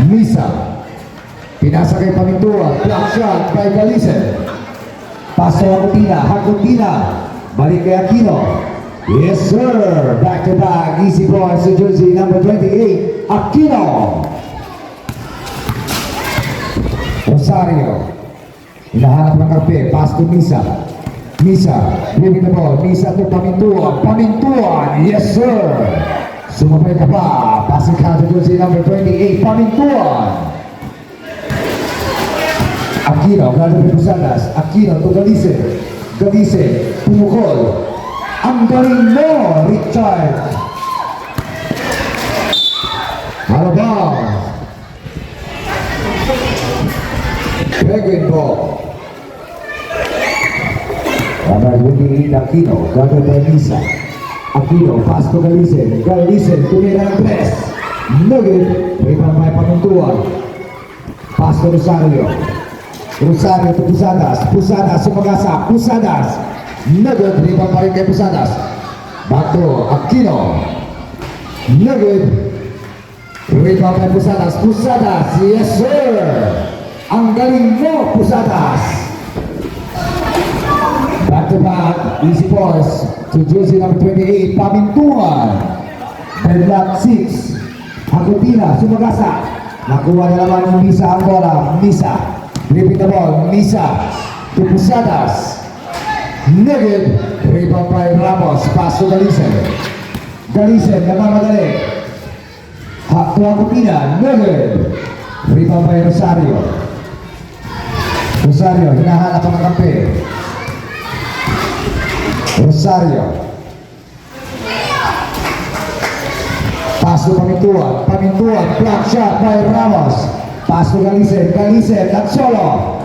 Misa. Pinasa kay Pamintua. Block shot by Galisen. Paso Hakutina. Balik kay Aquino. Yes sir. Back to back. Easy points to jersey number 28. Aquino. Rosario. Hinahanap ng karpe. Pass to Misa. Misa. Living the ball. Misa to Pamintua. Pamintua. Yes sir. Sumabay ka pa. Passing counter jersey number 28. Pamintua. Aquino, galing kay Pusadas. Aquino to Galise. Galise, pumukol. Ang galing mo, Richard. Halabaw. Penguin ball. Number 28, Aquino, galing kay Misa. Aquino, pass to Galise. Galise, tumira ng press. Nugget, rebound by Pamintuan. Pass to Rosario. Rosario to Pusadas. Pusadas sumagasa. Pusadas. Nugget. Rebound pa rin kay Pusadas. Back to Aquino. Nugget. Rebound kay Pusadas. Pusadas. Yes sir. Ang galing mo, Pusadas. Back to back. Easy points to jersey number 28. Pamintuan. Deadlock 6. Hakutina. Sumagasa. Nakuha na naman ng Misa ang bola. Misa. Flipping the ball, Misa to Pusadas. Nugget, rebound by Ramos, pass to Galisen. Galisen, namamadali. Hakutina, Nugget, rebound by Rosario. Rosario, hinahanap ang kampe. Rosario. Pass to Pamintuan. Pamintuan, block shot by Ramos. Pass to Galisen. Galisen, not solo.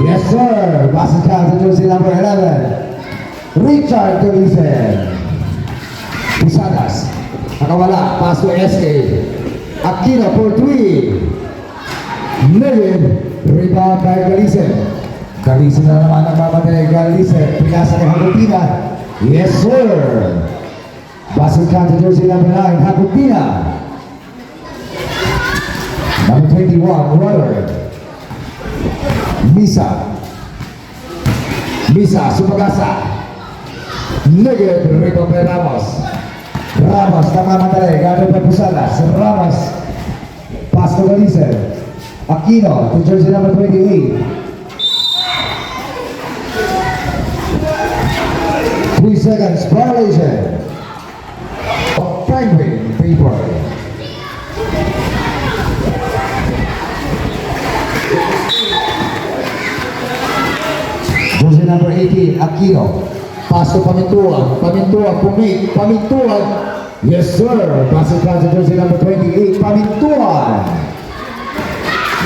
Yes sir. Basket count to jersey number 11. Richard Galisen. Pusadas. Nakawala. Pass to SK. Aquino for 3. Nugget. Rebound by Galisen. Galisen na naman ang mamatay. Galisen. Pinasa kay Hakutina. Yes sir. Basket count to jersey number 9. Hakutina. Number 21, Water. Misa. Misa, Sumagasa. Nugget, rebound by Ramos. Ramos, namamatali. Gano'n pa Pusadas. Ramos. Pass to Galisen. Aquino, to jersey number 28. 3 seconds, violation. Penguin, paper. Jersey number 18, Aquino. Pass to Pamintuan. Pamintuan, Pumik. Pamintuan. Yes, sir. Pass it down to jersey number 28, Pamintuan.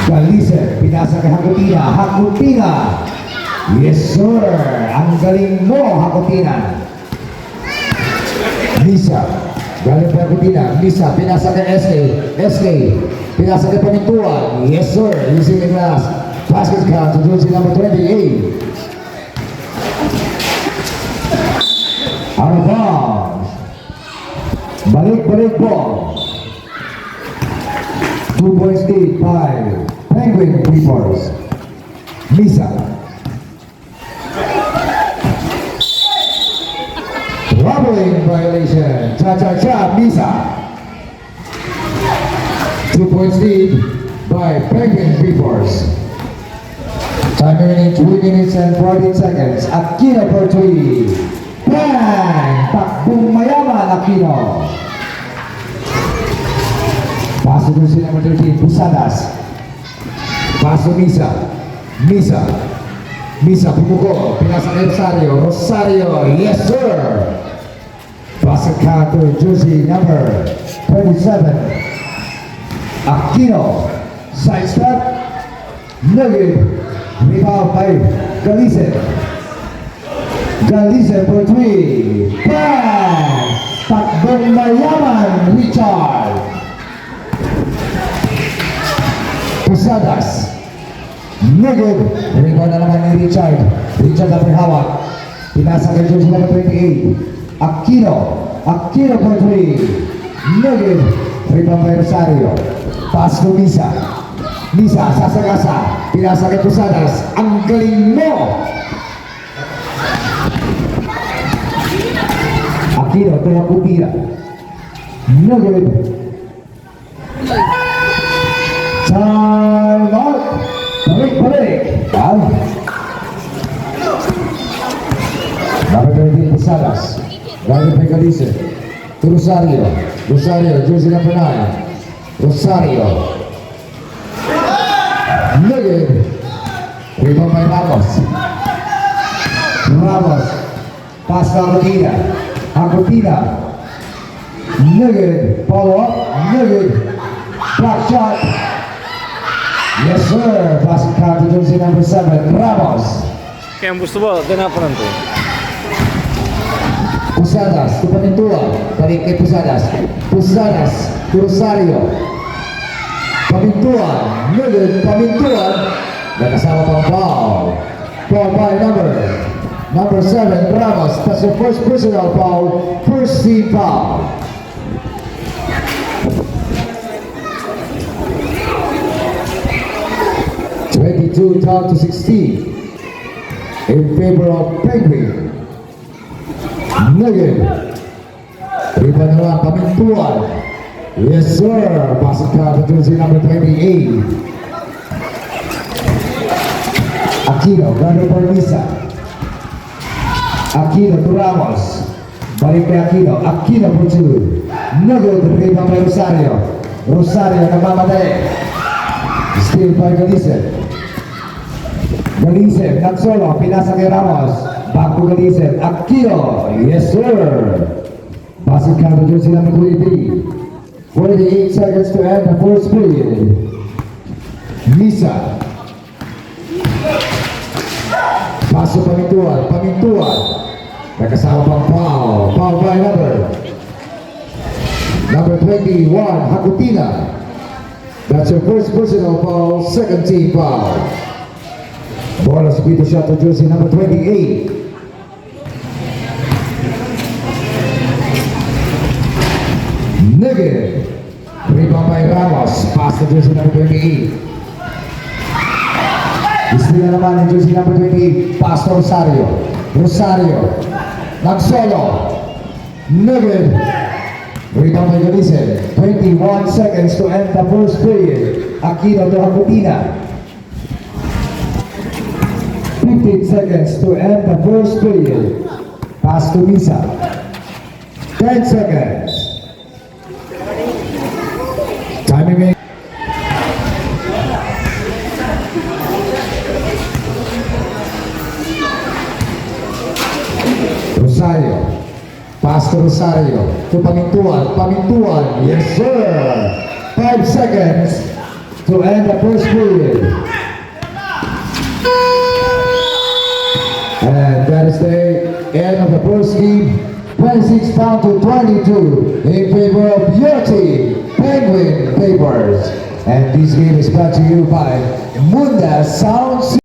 Galisen. Pinasa kay Hakutina. Hakutina. Yes, sir. Ang galing mo, Hakutina. Misa. Galing kay Hakutina. Misa. Pinasa kay SK. SK. Pinasa kay Pamintuan. Yes, sir. Using the glass. Basket count to jersey number 28. Out of bounds. Balik ball. 2 points lead by Penguin Reapers. Misa. Robbery violation. Cha-cha-cha, Misa. 2 points lead by Penguin Reapers. Time remaining 2 minutes and 14 seconds. Aquino for 3. Bang! Takbong mayaman, Aquino. Paso to si number 13, Pusadas. Paso Misa. Misa. Misa, pumukol. Pinasa kay Rosario. Rosario, yes sir. Paso counter, jersey number 37. Aquino. Side step. Nugget. Rebound by Galisen. Galisen for 3. Bang! Takbong mayaman, Richard. Pusadas. Nugget. Rebound na naman ni Richard. Richard na hawak. Pinasa kay jersey number 28. Aquino. Aquino for 3. Nugget. Rebound by Rosario. Pass to Misa. Misa, sasagasa. Pinasa kay Pusadas. Ang galing mo! Aquino, tengah putih. No good. Time out. Balik. Down. Number 13, Posadas. Driver Pegalice. To Rosario. Rosario, jersey number 9. Rosario. No good. Rebound by Ramos. Ramos. Pass to Argentina. Argentina. No good. Follow up. No good. Block shot. Yes, sir. Passing count to jersey number 7. Ramos. Kaya ang gusto mo, ganapan to. Pusadas. Tupanintua. Balik kay Pusadas. Pusadas. Rosario. Pamintuan. No good. Pamintuan. Nakasama pang foul. Foul by Number 7, Ramos. That's the first personal foul. First team foul. Down to 16 in favor of Penguin. Nugget. Rebound naman, Pamintuan. Yes, sir. Passing count to jersey number 28. Aquino, Brother Barnisa. Aquino to Ramos. Balik kay Aquino. Aquino for 2. Nugget. Rebound by Rosario. Rosario nagmamadali. Still by Galice. Galice, not solo, pinasa kay Ramos. Back to Galice, Aquino, yes sir. Passing count to jersey number 23. 48 seconds to end the first period. Misa. Pass to Pamintuan. Nakasama pang foul. Foul by number 21, Hakutina. That's your first personal foul, second team foul. Bola speed shot to jersey number 28. Negative. Rebound by Ramos. Pass to jersey number 28. Istila naman yung jersey number 28. Pass to Rosario. Rosario. Nagsolo. Negative. Rebound by Galice. 21 seconds to end the first period. Aquino to Hakutina. 15 seconds to end the first period. Pass to Misa. 10 seconds. Timing. Rosario. Pass to Rosario. To Pamintuan. Yes, sir. 5 seconds to end the first period. And that is the end of the first game. 26 down to 22 in favor of your team, Penguin Papers. And this game is brought to you by Munda Sound System.